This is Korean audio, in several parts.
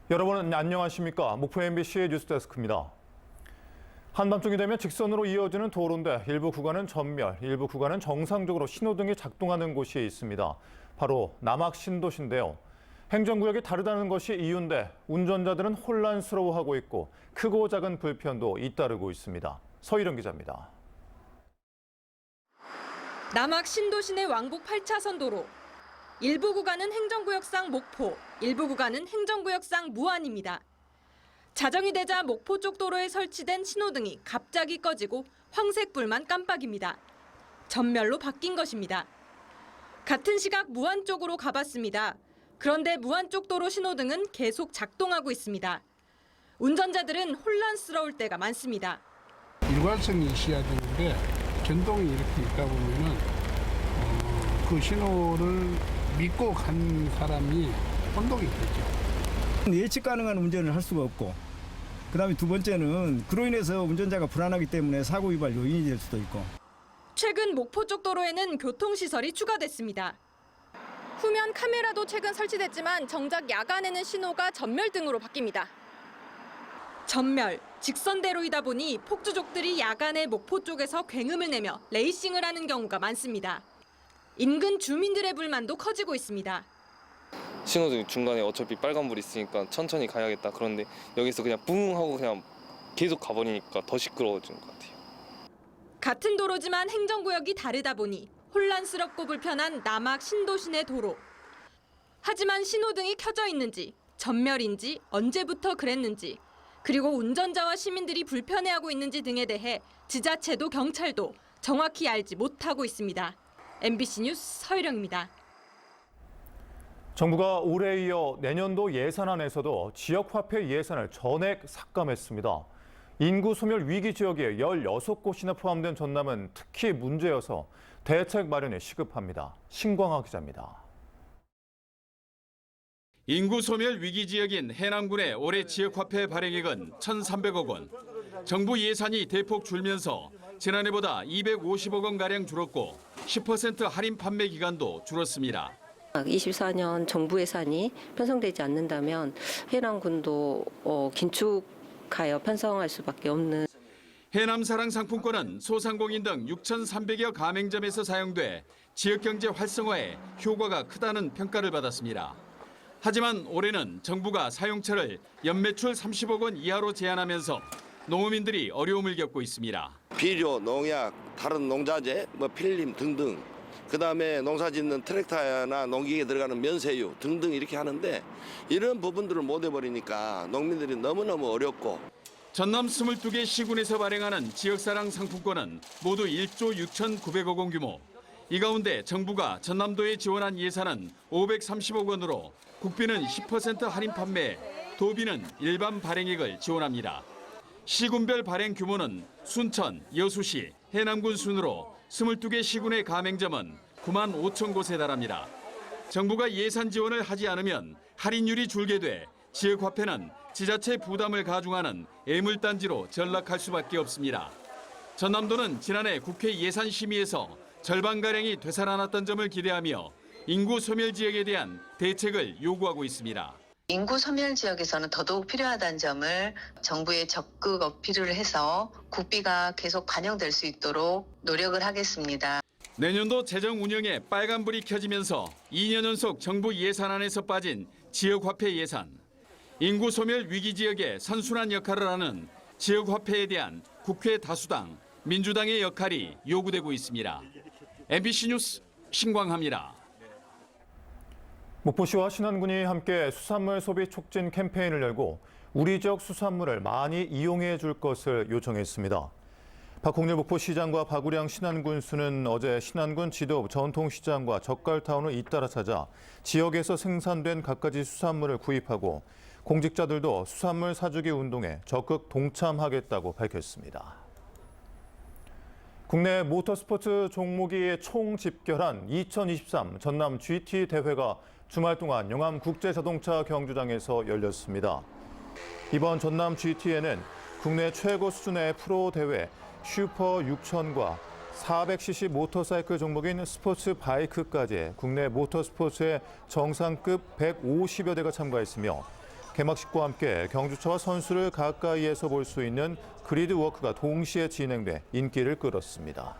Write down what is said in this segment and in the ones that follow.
여러분 안녕하십니까? 목포 MBC 뉴스데스크입니다. 한밤중이 되면 직선으로 이어지는 도로인데 일부 구간은 전멸, 일부 구간은 정상적으로 신호등이 작동하는 곳이 있습니다. 바로 남학신도시인데요. 행정구역이 다르다는 것이 이유인데 운전자들은 혼란스러워하고 있고 크고 작은 불편도 잇따르고 있습니다. 서희령 기자입니다. 남학신도시 내 왕복 8차선 도로. 일부 구간은 행정구역상 목포, 일부 구간은 행정구역상 무안입니다. 자정이 되자 목포 쪽 도로에 설치된 신호등이 갑자기 꺼지고 황색불만 깜빡입니다. 전멸로 바뀐 것입니다. 같은 시각 무안 쪽으로 가봤습니다. 그런데 무안 쪽 도로 신호등은 계속 작동하고 있습니다. 운전자들은 혼란스러울 때가 많습니다. 일관성이 있어야 되는데 변동이 이렇게 있다 보면은 그 신호를 믿고 간 사람이 혼동이 되죠. 예측 가능한 운전을 할 수가 없고, 그다음에 두 번째는 그로 인해서 운전자가 불안하기 때문에 사고 유발 요인이 될 수도 있고. 최근 목포 쪽 도로에는 교통시설이 추가됐습니다. 후면 카메라도 최근 설치됐지만 정작 야간에는 신호가 전멸등으로 바뀝니다. 전멸, 직선대로이다 보니 폭주족들이 야간에 목포 쪽에서 굉음을 내며 레이싱을 하는 경우가 많습니다. 인근 주민들의 불만도 커지고 있습니다. 신호등 중간에 어차피 빨간불 있으니까 천천히 가야겠다. 그런데 여기서 그냥 뿡 하고 그냥 계속 가버리니까 더 시끄러워지는 것 같아요. 같은 도로지만 행정구역이 다르다 보니 혼란스럽고 불편한 남학 신도시 내 도로. 하지만 신호등이 켜져 있는지, 전멸인지, 언제부터 그랬는지, 그리고 운전자와 시민들이 불편해하고 있는지 등에 대해 지자체도 경찰도 정확히 알지 못하고 있습니다. MBC 뉴스 서희령입니다. 정부가 올해 이어 내년도 예산안에서도 지역화폐 예산을 전액 삭감했습니다. 인구 소멸 위기 지역에 16곳이나 포함된 전남은 특히 문제여서 대책 마련이 시급합니다. 신광하 기자입니다. 인구 소멸 위기 지역인 해남군의 올해 지역화폐 발행액은 1,300억 원. 정부 예산이 대폭 줄면서 지난해보다 250억 원가량 줄었고 10% 할인 판매 기간도 줄었습니다. 24년 정부 예산이 편성되지 않는다면 해남군도 긴축하여 편성할 수밖에 없는. 해남사랑 상품권은 소상공인 등 6,300여 가맹점에서 사용돼 지역경제 활성화에 효과가 크다는 평가를 받았습니다. 하지만 올해는 정부가 사용처를 연매출 30억 원 이하로 제한하면서 농어민들이 어려움을 겪고 있습니다. 비료, 농약, 다른 농자재, 필름 등등, 그다음에 농사짓는 트랙터나 농기계에 들어가는 면세유 등등 이렇게 하는데 이런 부분들을 못 해버리니까 농민들이 너무너무 어렵고. 전남 22개 시군에서 발행하는 지역사랑 상품권은 모두 1조 6,900억 원 규모. 이 가운데 정부가 전남도에 지원한 예산은 530억 원으로 국비는 10% 할인 판매, 도비는 일반 발행액을 지원합니다. 시군별 발행 규모는 순천, 여수시, 해남군 순으로 22개 시군의 가맹점은 9만 5천 곳에 달합니다. 정부가 예산 지원을 하지 않으면 할인율이 줄게 돼 지역화폐는 지자체 부담을 가중하는 애물단지로 전락할 수밖에 없습니다. 전남도는 지난해 국회 예산심의에서 절반가량이 되살아났던 점을 기대하며 인구 소멸 지역에 대한 대책을 요구하고 있습니다. 인구 소멸 지역에서는 더더욱 필요하다는 점을 정부에 적극 어필을 해서 국비가 계속 반영될 수 있도록 노력을 하겠습니다. 내년도 재정 운영에 빨간불이 켜지면서 2년 연속 정부 예산안에서 빠진 지역화폐 예산. 인구 소멸 위기 지역에 선순환 역할을 하는 지역화폐에 대한 국회 다수당, 민주당의 역할이 요구되고 있습니다. MBC 뉴스 신광하입니다. 목포시와 신안군이 함께 수산물 소비 촉진 캠페인을 열고 우리 지역 수산물을 많이 이용해 줄 것을 요청했습니다. 박홍렬 목포시장과 박우량 신안군수는 어제 신안군 지도 전통시장과 젓갈타운을 잇따라 찾아 지역에서 생산된 갖가지 수산물을 구입하고 공직자들도 수산물 사주기 운동에 적극 동참하겠다고 밝혔습니다. 국내 모터스포츠 종목이 총집결한 2023 전남 GT 대회가 주말 동안 영암국제자동차 경주장에서 열렸습니다. 이번 전남 GT에는 국내 최고 수준의 프로 대회 슈퍼 6000과 400cc 모터사이클 종목인 스포츠 바이크까지 국내 모터스포츠의 정상급 150여 대가 참가했으며 개막식과 함께 경주차와 선수를 가까이에서 볼 수 있는 그리드 워크가 동시에 진행돼 인기를 끌었습니다.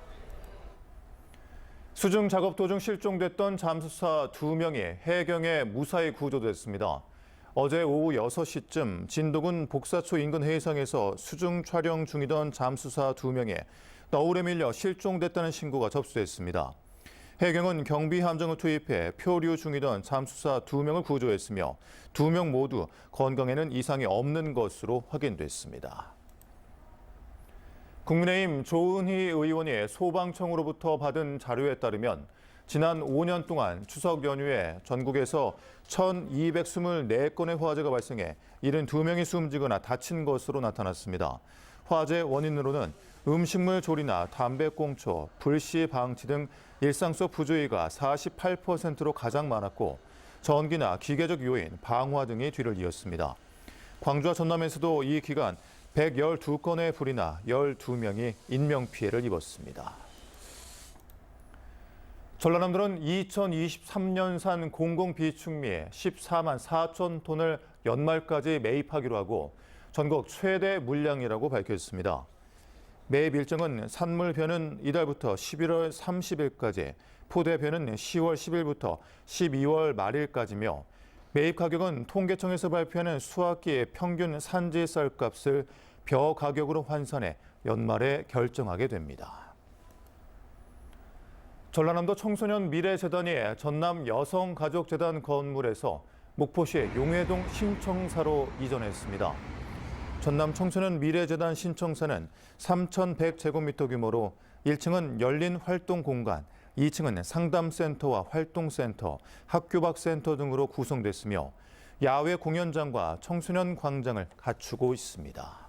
수중 작업 도중 실종됐던 잠수사 2명이 해경에 무사히 구조됐습니다. 어제 오후 6시쯤 진도군 복사초 인근 해상에서 수중 촬영 중이던 잠수사 2명이 너울에 밀려 실종됐다는 신고가 접수됐습니다. 해경은 경비 함정을 투입해 표류 중이던 잠수사 2명을 구조했으며 2명 모두 건강에는 이상이 없는 것으로 확인됐습니다. 국민의힘 조은희 의원이 소방청으로부터 받은 자료에 따르면 지난 5년 동안 추석 연휴에 전국에서 1,224건의 화재가 발생해 72명이 숨지거나 다친 것으로 나타났습니다. 화재 원인으로는 음식물 조리나 담배꽁초, 불씨 방치 등 일상 속 부주의가 48%로 가장 많았고 전기나 기계적 요인, 방화 등이 뒤를 이었습니다. 광주와 전남에서도 이 기간 112건의 불이 나 12명이 인명피해를 입었습니다. 전라남도는 2023년산 공공비축미 14만 4천 톤을 연말까지 매입하기로 하고 전국 최대 물량이라고 밝혔습니다. 매입 일정은 산물배는 이달부터 11월 30일까지, 포대배는 10월 10일부터 12월 말일까지며 매입 가격은 통계청에서 발표하는 수확기의 평균 산지 쌀값을 벼 가격으로 환산해 연말에 결정하게 됩니다. 전라남도 청소년 미래재단이 전남 여성가족재단 건물에서 목포시 용해동 신청사로 이전했습니다. 전남 청소년 미래재단 신청사는 3,100제곱미터 규모로 1층은 열린 활동 공간, 2층은 상담센터와 활동센터, 학교 밖 센터 등으로 구성됐으며 야외 공연장과 청소년 광장을 갖추고 있습니다.